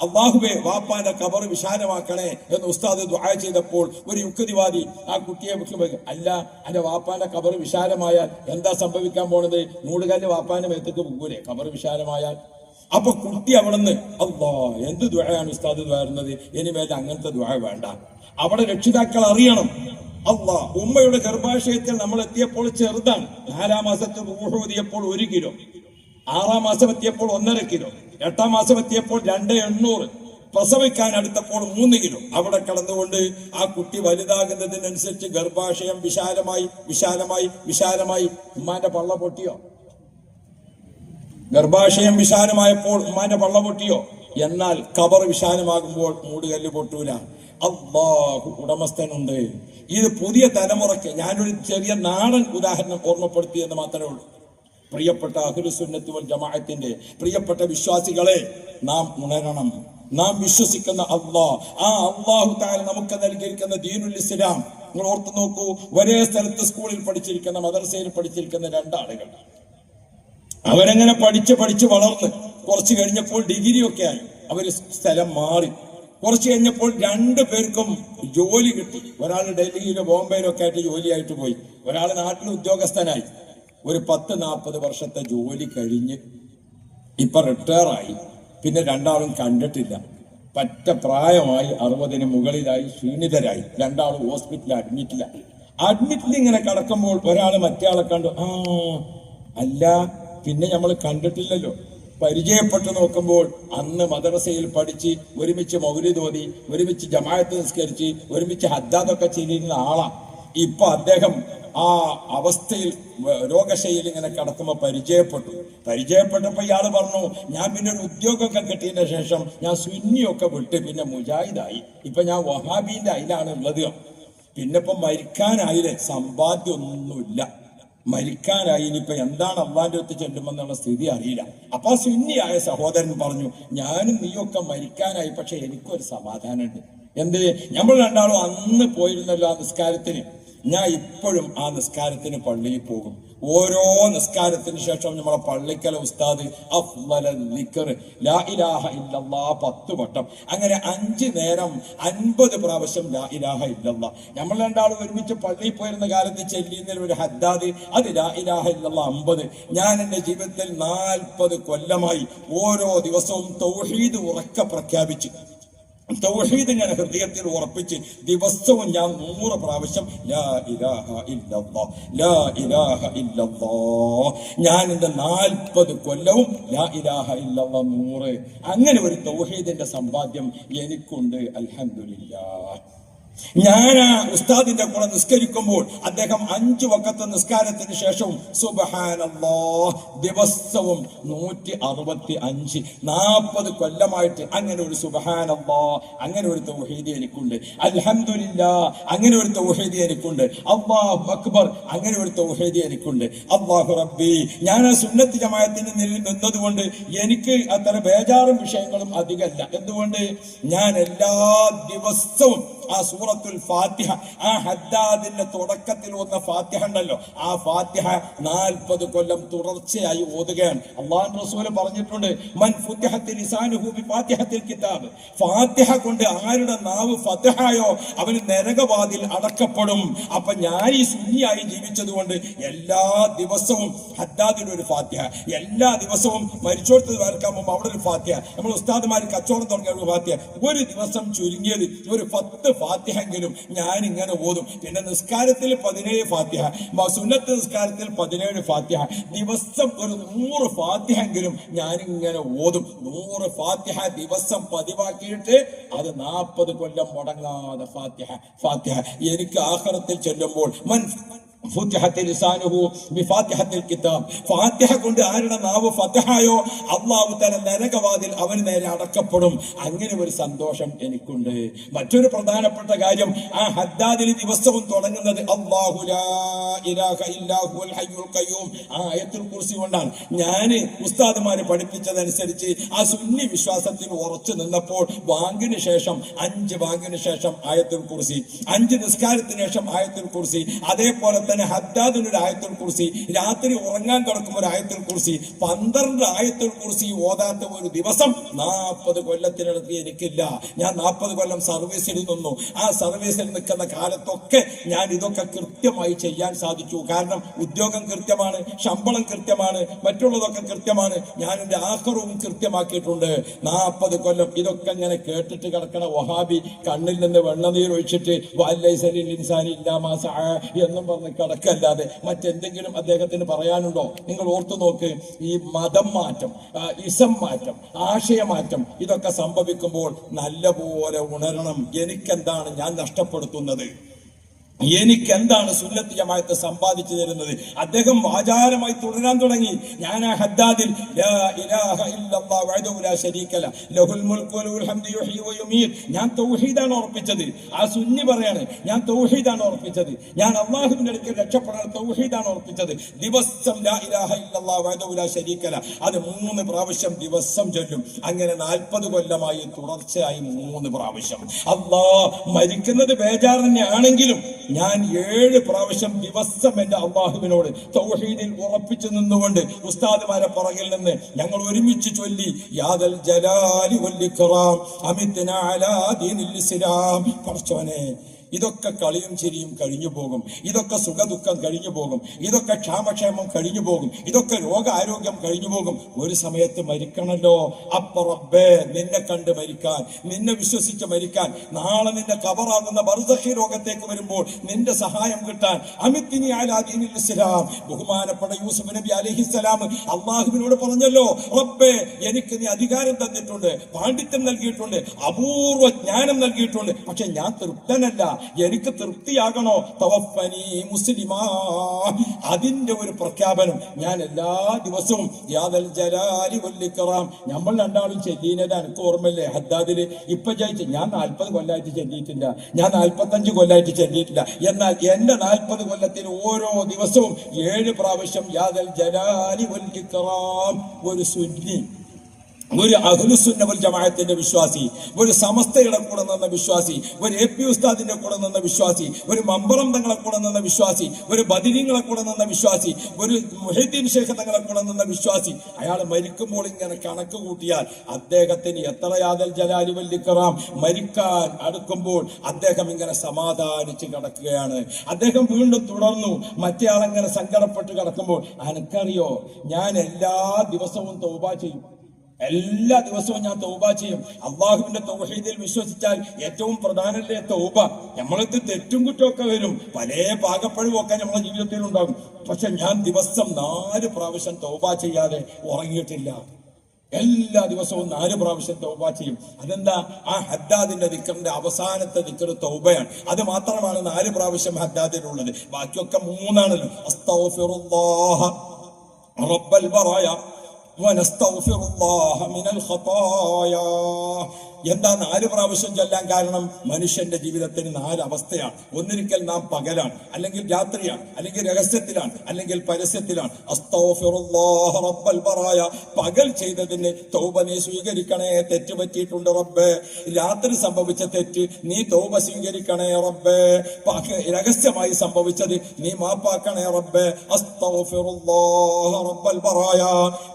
അള്ളാഹുവേ വാപ്പാന്റെ ഖബർ വിശാലമാക്കണേ എന്ന് ഉസ്താദ് ദുആ ചെയ്തപ്പോൾ ഒരു യുക്തിവാദി ആ കുട്ടിയെ അല്ല, എന്റെ വാപ്പാന്റെ ഖബർ വിശാലമായാൽ എന്താ സംഭവിക്കാൻ പോണത്? മൂടുകാലിന് വാപ്പാന്റെ മേത്തേക്ക് പോകൂലേ ഖബർ വിശാലമായാൽ? അപ്പൊ കുട്ടി അവിടുന്ന് അല്ലാ എന്ത് ദുആയാണ് ഉസ്താദ് ദുആറുന്നത്, ഇനിമേൽ അങ്ങനത്തെ ദുആ വേണ്ട. അവിടെ രക്ഷിതാക്കൾ അറിയണം, അല്ലാ ഉമ്മയുടെ ഗർഭാശയത്തിൽ നമ്മൾ എത്തിയപ്പോൾ ചെറുതാണ്. 4-ാം മാസത്തിൽ റൂഹ് ഊതിയപ്പോൾ 1 കിലോ, 6-ാം മാസം എത്തിയപ്പോൾ 1.5 കിലോ, 8-ാം മാസം എത്തിയപ്പോൾ 2.800, പ്രസവിക്കാൻ അടുത്തപ്പോൾ 3 കിലോ. അവിടെ കടന്നുകൊണ്ട് ആ കുട്ടി വലുതാകുന്നതിനനുസരിച്ച് ഗർഭാശയം വിശാലമായി വിശാലമായി വിശാലമായി. ഉമ്മാന്റെ പള്ള പൊട്ടിയോ? ഗർഭാശയം വിശാലമായപ്പോൾ ഉമ്മാന്റെ പള്ള പൊട്ടിയോ? എന്നാൽ ഖബർ വിശാലമാകുമ്പോൾ മൂടുകല്ല് പൊട്ടൂല. അല്ലാഹു ഉടമസ്ഥനുണ്ട്. ഇത് പുതിയ തലമുറയ്ക്ക് ഞാനൊരു ചെറിയ നാടൻ ഉദാഹരണം ഓർമ്മപ്പെടുത്തി എന്ന് മാത്രമേ ഉള്ളൂ. പ്രിയപ്പെട്ട അഹ്ലുസുന്നത്ത് വൽ ജമാഅത്തിന്റെ പ്രിയപ്പെട്ട വിശ്വാസികളെ, നാം ഉണരണം. നാം വിശ്വസിക്കുന്ന അല്ലാഹ്, ആ അല്ലാഹു തആല നമുക്ക് നൽകിയിരിക്കുന്ന ദീനുൽ ഇസ്ലാം നിങ്ങൾ ഓർത്തു നോക്കൂ. ഒരേ സ്ഥലത്ത് സ്കൂളിൽ പഠിച്ചിരിക്കുന്ന, മദ്രസയിൽ പഠിച്ചിരിക്കുന്ന 2 ആളുകൾ, അവരങ്ങനെ പഠിച്ച് വളർന്ന് കുറച്ച് കഴിഞ്ഞപ്പോൾ ഡിഗ്രി ഒക്കെ ആയി. അവര് സ്ഥലം മാറി. കുറച്ച് കഴിഞ്ഞപ്പോൾ 2 പേർക്കും ജോലി കിട്ടി. ഒരാൾ ഡൽഹിയിലോ ബോംബെയിലോ ഒക്കെ ആയിട്ട് ജോലിയായിട്ട് പോയി, ഒരാൾ നാട്ടിൽ ഉദ്യോഗസ്ഥനായി. ഒരു 10-40 വർഷത്തെ ജോലി കഴിഞ്ഞ് ഇപ്പൊ റിട്ടയറായി. പിന്നെ 2 ആളും കണ്ടിട്ടില്ല. പറ്റ പ്രായമായി, 60-ന് മുകളിലായി, ക്ഷീണിതരായി. 2 ആളും ഹോസ്പിറ്റലിൽ അഡ്മിറ്റിൽ ഇങ്ങനെ കിടക്കുമ്പോൾ ഒരാൾ മറ്റേ ആളെ കണ്ടു. അല്ല, പിന്നെ നമ്മൾ കണ്ടിട്ടില്ലല്ലോ. പരിചയപ്പെട്ടു നോക്കുമ്പോൾ അന്ന് മദ്രസയിൽ പഠിച്ച് ഒരുമിച്ച് മൗലിദ് ഓതി, ഒരുമിച്ച് ജമാഅത്ത് നിസ്കരിച്ച്, ഒരുമിച്ച് ഹദ്ദാദൊക്കെ ചെയ്തിരുന്ന ആളാ. ഇപ്പൊ അദ്ദേഹം ആ അവസ്ഥയിൽ രോഗശൈലി ഇങ്ങനെ കടക്കുമ്പോ പരിചയപ്പെട്ടപ്പോ ഇയാള് പറഞ്ഞു, ഞാൻ പിന്നെ ഒരു ഉദ്യോഗമൊക്കെ കിട്ടിയതിന്റെ ശേഷം ഞാൻ സുന്നിയൊക്കെ വിട്ട് പിന്നെ മുജാഹിദായി. ഇപ്പൊ ഞാൻ വഹാബീന്റെ അതിലാണ് ഉള്ളത്. പിന്നെ ഇപ്പൊ മരിക്കാനായില്ലേ, സമ്പാദ്യമൊന്നുമില്ല, മരിക്കാനായി. ഇനിയിപ്പൊ എന്താണ് അള്ളാന്റെ അടുത്ത് ചെല്ലുമെന്നുള്ള സ്ഥിതി അറിയില്ല. അപ്പൊ സുന്നിയായ സഹോദരൻ പറഞ്ഞു, ഞാനും നീയൊക്കെ മരിക്കാനായി, പക്ഷെ എനിക്കൊരു സമാധാനമുണ്ട്. എന്ത്? നമ്മൾ 2 ആളും അന്ന് പോയിരുന്നല്ലോ ആ നിസ്കാരത്തിന്. ഞാൻ ഇപ്പോഴും ആ നിസ്കാരത്തിന് പള്ളിയിൽ പോകും. ഓരോ നിസ്കാരത്തിന് ശേഷം നമ്മളെ പള്ളിക്കല ഉസ്താദ് അഫ്ളൽ ദിക്ർ ലാ ഇലാഹ ഇല്ലല്ലാഹ് 10 വട്ടം, അങ്ങനെ 5 നേരം 50 പ്രാവശ്യം ലാ ഇലാഹ ഇല്ലല്ലാഹ്. നമ്മൾ 2 ആളും ഒരുമിച്ച് പള്ളിയിൽ പോയിരുന്ന കാലത്ത് ചെല്ലിയുന്ന ഒരു ഹദ്ദാദ്, അത് ലാ ഇലാഹ ഇല്ലല്ലാഹ് 50. ഞാൻ എന്റെ ജീവിതത്തിൽ 40 കൊല്ലമായി ഓരോ ദിവസവും തൗഹീദ് ഉറക്കെ പ്രഖ്യാപിച്ചു, തൗഹീദ് ഇങ്ങനെ ഹൃദയത്തിൽ ഉറപ്പിച്ച് ദിവസവും ഞാൻ 100 പ്രാവശ്യം ലാ ഇലാഹ ഇല്ലല്ലാഹ് ലാ ഇലാഹ ഇല്ലല്ലാഹ്. ഞാൻ എന്റെ 40 കൊല്ലവും ലാ ഇലാഹ ഇല്ലല്ലാഹ് 100. അങ്ങനെ ഒരു തൗഹീദിന്റെ സമ്പാദ്യം എനിക്കുണ്ട്, അൽഹംദുലില്ലാഹ്. ഞാൻ ആ ഉസ്താദിന്റെ കൂടെ നിസ്കരിക്കുമ്പോൾ അദ്ദേഹം 5 വഖത്ത് നിസ്കാരത്തിന് ശേഷവും സുബ്ഹാനല്ലാഹ് ദിവസവും 165, 40 കൊല്ലമായിട്ട് അങ്ങനെ ഒരു സുബ്ഹാനല്ലാഹ്, അങ്ങനെ ഒരു തൗഹീദ് എനിക്കുണ്ട്, അൽഹംദുലില്ലാഹ് അങ്ങനെ ഒരു തൗഹീദ് എനിക്കുണ്ട്, അല്ലാഹു അക്ബർ അങ്ങനെ ഒരു തൗഹീദ് എനിക്കുണ്ട്. അല്ലാഹു റബ്ബി, ഞാൻ ആ സുന്നത്ത് ജമാഅത്തിന് നിന്നതുകൊണ്ട് എനിക്ക് അത്ര ബേജാറും വിഷയങ്ങളും അധികമല്ല. എന്തുകൊണ്ട്? ഞാൻ എല്ലാ ദിവസവും ആ സൂറത്തുൽ ഫാത്തിഹ, ആ ഹദ്ദാദിന്റെ തുടക്കത്തിൽ വന്ന ഫാത്തിഹ ഉണ്ടല്ലോ, ആ ഫാത്തിഹ 40 കൊല്ലം തുടർച്ചയായി ഓതുകയാണ്. അല്ലാഹുവിന്റെ റസൂൽ പറഞ്ഞിട്ടുണ്ട്, മൻ ഫുതിഹത ലിസാനുഹു ബിഫാത്തിഹത്തിൽ കിതാബ്, ഫാത്തിഹ കൊണ്ട് ആരുടെ നാവ് ഫതഹായോ അവന് നരകവാതിൽ അടക്കപ്പെടും. അപ്പൊ ഞാൻ ഈ സുന്നിയായി ജീവിച്ചതുകൊണ്ട് എല്ലാ ദിവസവും ഹദ്ദാദിന് ഒരു ഫാത്തിഹ, എല്ലാ ദിവസവും മരിച്ചോടത്ത് വരക്കാൻ പോകുമ്പോൾ അവിടെ ഒരു ഫാത്തിഹ, നമ്മൾ ഉസ്താദുമാർ കച്ചവടം തുടങ്ങിയ ഒരു ഫാത്തിഹ, ഒരു ദിവസം ചുരുങ്ങിയത് ഒരു 10 ഫാത്തിഹെങ്കിലും ഞാൻ ഇങ്ങനെ ഓതും. പിന്നെ നിസ്കാരത്തിൽ 17 ഫാത്തിഹ, സുന്നത്ത് നിസ്കാരത്തിൽ 17 ഫാത്തിഹ, ദിവസം ഒരു 100 ഫാത്തിഹെങ്കിലും ഞാനിങ്ങനെ ഓതും. 100 ഫാത്തിഹ ദിവസം പതിവാക്കിയിട്ട് അത് 40 കൊല്ലം മുടങ്ങാതെ ഫാത്തിഹ എനിക്ക് ആഖിറത്തിൽ ചെല്ലുമ്പോൾ മൻ ഫുതിഹത ലിസാനുഹു ബിഫാത്തിഹത്തിൽ കിതാബ്, ഫാത്തിഹ കൊണ്ട് ആരുടെ നാവ് ഫതഹായോ അല്ലാഹു തആല നരകവാതിൽ അവന് നേരെ അടക്കപ്പെടും. അങ്ങനെ ഒരു സന്തോഷം എനിക്കുണ്ട്. മറ്റൊരു പ്രധാനപ്പെട്ട കാര്യം, ആ ഹദ്ദാദിൽ ദിവസവും തുടങ്ങുന്നത് അല്ലാഹു ലാ ഇലാഹ ഇല്ലാ ഹുവൽ ഹയ്യുൽ ഖയ്യൂം, ആ ആയത്തുൽ കുർസി കൊണ്ടാണ്. ഞാൻ ഉസ്താദുമാരെ പഠിപ്പിച്ചതനുസരിച്ച് ആ സുന്നി വിശ്വാസത്തിൽ ഉറച്ചു നിന്നപ്പോൾ ബാങ്കിന് ശേഷം 5 ബാങ്കിന് ശേഷം ആയത്തുൽ കുർസി, 5 നിസ്കാരത്തിന് ശേഷം ആയത്തുൽ കുർസി, അതേപോലെ തന്നെ ഹദ്ദാദിനൊരു ആയത്തുൽ കുർസി, രാത്രി ഉറങ്ങാൻ കിടക്കുമ്പോൾ ഒരു ആയത്തുൽ കുർസി, 12 ആയത്തുൽ കുർസി ഓതാത്ത ഒരു ദിവസം 40 കൊല്ലത്തിനടുത്ത് എനിക്കില്ല. ഞാൻ 40 കൊല്ലം സർവീസിൽ നിന്നു. ആ സർവീസിൽ നിൽക്കുന്ന കാലത്തൊക്കെ ഞാൻ ഇതൊക്കെ കൃത്യമായി ചെയ്യാൻ സാധിച്ചു. കാരണം ഉദ്യോഗം കൃത്യമാണ്, ശമ്പളം കൃത്യമാണ്, മറ്റുള്ളതൊക്കെ കൃത്യമാണ്. ഞാൻ എന്റെ ആഖിറവും കൃത്യമാക്കിയിട്ടുണ്ട്. 40 കൊല്ലം ഇതൊക്കെ ഇങ്ങനെ കേട്ടിട്ട് കിടക്കണ വഹാബി കണ്ണിൽ നിന്ന് വെള്ളനീർ ഒഴിച്ചിട്ട് ഇൻസാനി ഇല്ലാമാ സഅ എന്നും പറഞ്ഞ് കിടക്കല്ലാതെ മറ്റെന്തെങ്കിലും അദ്ദേഹത്തിന് പറയാനുണ്ടോ? നിങ്ങൾ ഓർത്തു നോക്ക്. ഈ മതം മാറ്റം, ഇസം മാറ്റം, ആശയമാറ്റം ഇതൊക്കെ സംഭവിക്കുമ്പോൾ നല്ലപോലെ ഉണരണം. എനിക്കെന്താണ് ഞാൻ നഷ്ടപ്പെടുത്തുന്നത്? എനിക്കെന്താണ് സുന്നത്ത് ജമാഅത്ത് സമ്പാദിച്ചു തരുന്നത്? അദ്ദേഹം ആചാരമായി തുടരാൻ തുടങ്ങി. ഞാൻ ആ ഹദ്ദാദിൽ ലാ ഇലാഹ ഇല്ലല്ലാഹു വഹ്ദഹു ലാ ശരീക ലഹു ലഹുൽ മുൽക്കു വലഹുൽ ഹംദു യുഹ്യി വയുമീത്. ഞാൻ തൗഹീദാണ് ഉറപ്പിച്ചത്. ആ സുന്നി പറയാണ് ഞാൻ തൗഹീദാണ് ഉറപ്പിച്ചത്. ഞാൻ അല്ലാഹുവിന്റെ അടുക്കൽ രക്ഷപ്പെടാൻ തൗഹീദാണ് ഉറപ്പിച്ചത്. ദിവസം ലാ ഇലാഹ ഇല്ലല്ലാഹു വഹ്ദഹു ലാ ശരീക ലഹു അത് 3 പ്രാവശ്യം ദിവസം ചൊല്ലും. അങ്ങനെ 40 കൊല്ലമായി തുടർച്ചയായി 3 പ്രാവശ്യം. മരിക്കുന്നത് ബേജാർ തന്നെയാണെങ്കിലും ഞാൻ 7 പ്രാവശ്യം ദിവസം എന്റെ അള്ളാഹുവിനോട് തൗഹീദിൽ ഉറപ്പിച്ചു നിന്നുകൊണ്ട് ഉസ്താദുമാരെ പുറകിൽ നിന്ന് ഞങ്ങൾ ഒരുമിച്ച് ചൊല്ലി യാദൽ ജലാലി വൽ ഇക്റാം അമിത്നാ അലാ ദീനിൽ ഇസ്ലാം. പടച്ചോനെ, ഇതൊക്കെ കളിയും ചിരിയും കഴിഞ്ഞു പോകും, ഇതൊക്കെ സുഖദുഃഖം കഴിഞ്ഞു പോകും, ഇതൊക്കെ ക്ഷാമക്ഷേമം കഴിഞ്ഞു പോകും, ഇതൊക്കെ രോഗാരോഗ്യം കഴിഞ്ഞു പോകും. ഒരു സമയത്ത് മരിക്കണല്ലോ. അപ്പൊ റബ്ബേ, നിന്നെ കണ്ട് മരിക്കാൻ, നിന്നെ വിശ്വസിച്ച് മരിക്കാൻ, നാളെ നിന്റെ ഖബറാകുന്ന ബർസഖി ലോകത്തേക്ക് വരുമ്പോൾ നിന്റെ സഹായം കിട്ടാൻ അമിത്നി അലാ ദീനിൽ ഇസ്ലാം. ബഹുമാനപ്പെട്ട യൂസുഫ് നബി അലൈഹിസ്സലാം അള്ളാഹുവിനോട് പറഞ്ഞല്ലോ, റബ്ബേ, എനിക്ക് നീ അധികാരം തന്നിട്ടുണ്ട്, പാണ്ഡിത്യം നൽകിയിട്ടുണ്ട്, അപൂർവ ജ്ഞാനം നൽകിയിട്ടുണ്ട്, പക്ഷെ ഞാൻ തൃപ്തനല്ല, എനിക്ക് തൃപ്തിയാകണോ? തവഫനി മുസ്ലിമാ. അതിന്റെ ഒരു പ്രഖ്യാപനം ഞാൻ എല്ലാ ദിവസവും യാദൽ ജലാലി വൽ ഇക്റാം നമ്മൾ രണ്ടാളും ചെല്ലിയത് എനിക്ക് ഓർമ്മയില്ലേ? ഹദ്ദാദില് ഇപ്പൊ ജയിച്ചു. ഞാൻ 40 കൊല്ലമായിട്ട് ചെല്ലിയിട്ടില്ല, ഞാൻ 45 കൊല്ലമായിട്ട് ചെല്ലിയിട്ടില്ല. എന്നാൽ എന്റെ 40 കൊല്ലത്തിൽ ഓരോ ദിവസവും 7 പ്രാവശ്യം യാദൽ ജലാലി വൽ ഇക്റാം. ഒരു സുന്നി, ഒരു അഹ്ലുസുന്ന വൽ ജമാഅത്തിന്റെ വിശ്വാസി, ഒരു സമസ്തയുടെ കൂടെ നിന്ന വിശ്വാസി, ഒരു AP ഉസ്താദിന്റെ കൂടെ നിന്ന വിശ്വാസി, ഒരു മമ്പറം തങ്ങളെ കൂടെ നിന്ന വിശ്വാസി, ഒരു ബദരീങ്ങളെ കൂടെ നിന്ന വിശ്വാസി, ഒരു മുഹീദ്ദീൻ ശൈഖ് തങ്ങളെ കൂടെ നിന്ന വിശ്വാസി, അയാൾ മരിക്കുമ്പോൾ ഇങ്ങനെ കണക്ക് കൂട്ടിയാൽ അദ്ദേഹത്തിന് എത്ര യാദൽ ജലാലി വൽ ഇക്റാം. മരിക്കാൻ അടുക്കുമ്പോൾ അദ്ദേഹം ഇങ്ങനെ സമാധാനിച്ച് കിടക്കുകയാണ്. അദ്ദേഹം വീണ്ടും തുടർന്നു. മറ്റേ ആളെങ്ങനെ സങ്കടപ്പെട്ട് കിടക്കുമ്പോൾ, അനക്കറിയോ, ഞാൻ എല്ലാ ദിവസവും തൗബ ചെയ്യും, എല്ലാ ദിവസവും ഞാൻ തൗബ ചെയ്യും. അള്ളാഹുവിന്റെ തൗഹീദിൽ വിശ്വസിച്ചാൽ ഏറ്റവും പ്രധാനല്ലേ തൗബ. നമ്മൾക്ക് തെറ്റും കുറ്റമൊക്കെ വരും, പല പാകപ്പഴുമൊക്കെ നമ്മുടെ ജീവിതത്തിൽ ഉണ്ടാകും. പക്ഷെ ഞാൻ ദിവസം 4 പ്രാവശ്യം തൗബ ചെയ്യാതെ ഉറങ്ങിയിട്ടില്ല. എല്ലാ ദിവസവും 4 പ്രാവശ്യം തൗബ ചെയ്യും. അതെന്താ? ആ ഹദ്ദാദിന്റെ ദിക്റിന്റെ അവസാനത്തെ ദിക്ർ തൗബയാണ്. അത് മാത്രമാണ് 4 പ്രാവശ്യം ഹദ്ദാദിലുള്ളത്. ബാക്കിയൊക്കെ 3 ആണല്ലോ. അസ്തഗ്ഫിറുല്ലാഹ റബ്ബൽ ബറായ വനസ്തഗ്ഫിറുല്ലാഹ മിനൽ ഖതായാ. എന്താ 4 പ്രാവശ്യം ചൊല്ലാൻ കാരണം? മനുഷ്യന്റെ ജീവിതത്തിന് 4 അവസ്ഥയാണ്. ഒന്നിരിക്കൽ നാം പകലാണ്, അല്ലെങ്കിൽ രാത്രിയാണ്, അല്ലെങ്കിൽ രഹസ്യത്തിലാണ്, അല്ലെങ്കിൽ പരസ്യത്തിലാണ്. അസ്തഗ്ഫിറുല്ലാഹ റബ്ബൽ ബറായ. പകൽ ചെയ്തതിന് തൗബ നീ സ്വീകരിക്കണേ, തെറ്റ് പറ്റിയിട്ടുണ്ട് റബ്ബേ. രാത്രി സംഭവിച്ച തെറ്റ് നീ തൗബ സ്വീകരിക്കണേ റബ്ബേ. രഹസ്യമായി സംഭവിച്ചത് നീ മാപ്പാക്കണേ റബ്ബേ. അസ്തഗ്ഫിറുല്ലാഹ റബ്ബൽ ബറായ.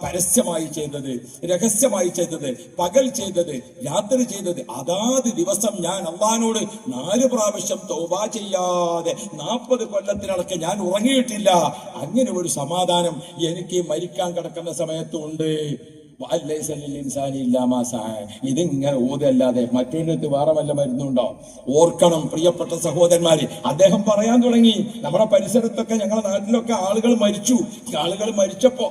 പരസ്യമായി ചെയ്തത്, രഹസ്യമായി ചെയ്തത്, പകൽ ചെയ്തത്, രാത്രി ചെയ്തത്, അതാത് ദിവസം ഞാൻ അള്ളാഹിനോട് 4 പ്രാവശ്യം തൗബ ചെയ്യാതെ 40 കൊല്ലത്തിനടക്ക് ഞാൻ ഉറങ്ങിയിട്ടില്ല. അങ്ങനെ ഒരു സമാധാനം എനിക്ക് മരിക്കാൻ കിടക്കുന്ന സമയത്തുണ്ട്. ഇതിങ്ങനെ ഓതല്ലാതെ മറ്റൊരിടത്ത് വേറെ വല്ല മരുന്നുണ്ടോ? ഓർക്കണം പ്രിയപ്പെട്ട സഹോദരന്മാര്, അദ്ദേഹം പറയാൻ തുടങ്ങി, നമ്മുടെ പരിസരത്തൊക്കെ ഞങ്ങളുടെ നാട്ടിലൊക്കെ ആളുകൾ മരിച്ചപ്പോ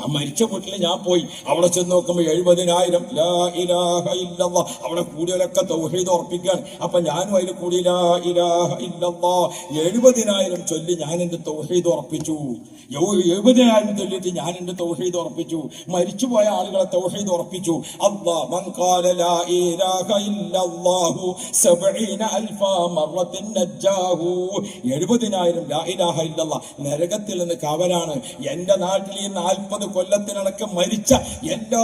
ആ മരിച്ച വീട്ടിൽ ഞാൻ പോയി. അവിടെ ചെന്ന് നോക്കുമ്പോൾ 70,000 ലാ ഇലാഹ ഇല്ലല്ലാഹ്. അവിടെ കൂടിയവരൊക്കെ തൗഹീദ് ഉറപ്പിക്കാൻ. അപ്പൊ ഞാനും അതിൽ കൂടി ലാ ഇലാഹ ഇല്ലല്ലാഹ് 70,000 ചൊല്ലി ഞാൻ എന്റെ തൗഹീദ് ഉറപ്പിച്ചു. 70,000 ചൊല്ലിട്ട് ഞാൻ എന്റെ തൗഹീദ് ഉറപ്പിച്ചു. മരിച്ചുപോയ ആളുകളെ തൗഹീദ് ഉറപ്പിച്ചു. അല്ലാഹ് മൻ ഖാല ലാ ഇലാഹ ഇല്ലല്ലാഹു 70,000 മറത്തിൻ നജ്ജാഹു. 70,000 ലാ ഇലാഹ ഇല്ലല്ലാഹ് നരകത്തിൽ നിന്ന് കാവലാണ്. എന്റെ നാട്ടിൽ ഈ 40 കൊല്ലത്തിനടക്കം മരിച്ച എല്ലാ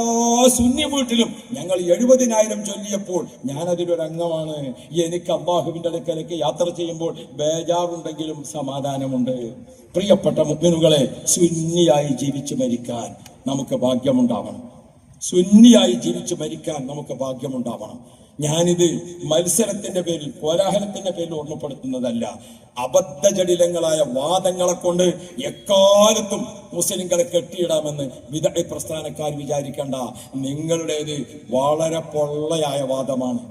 സുന്നി വീട്ടിലും ഞങ്ങൾ 70,000 ചൊല്ലിയപ്പോൾ ഞാൻ അതിലൊരു അംഗമാണ്. എനിക്ക് അള്ളാഹുവിന്റെ അടുക്കലേക്ക് യാത്ര ചെയ്യുമ്പോൾ ബേജാറുണ്ടെങ്കിലും സമാധാനമുണ്ട്. പ്രിയപ്പെട്ട മുഅ്മിനുകളെ, സുന്നിയായി ജീവിച്ചു മരിക്കാൻ നമുക്ക് ഭാഗ്യമുണ്ടാവണം. സുന്നിയായി ജീവിച്ചു മരിക്കാൻ നമുക്ക് ഭാഗ്യമുണ്ടാവണം. ഞാനിത് മത്സരത്തിന്റെ പേരിൽ, കോലാഹലത്തിന്റെ പേരിൽ ഓർമ്മപ്പെടുത്തുന്നതല്ല. അബദ്ധജടിലങ്ങളായ വാദങ്ങളെ കൊണ്ട് എക്കാലത്തും മുസ്ലിങ്ങളെ കെട്ടിയിടാമെന്ന് വിദഅ പ്രസ്ഥാനക്കാർ വിചാരിക്കണ്ട. നിങ്ങളുടേത് വളരെ പൊള്ളയായ വാദമാണ്.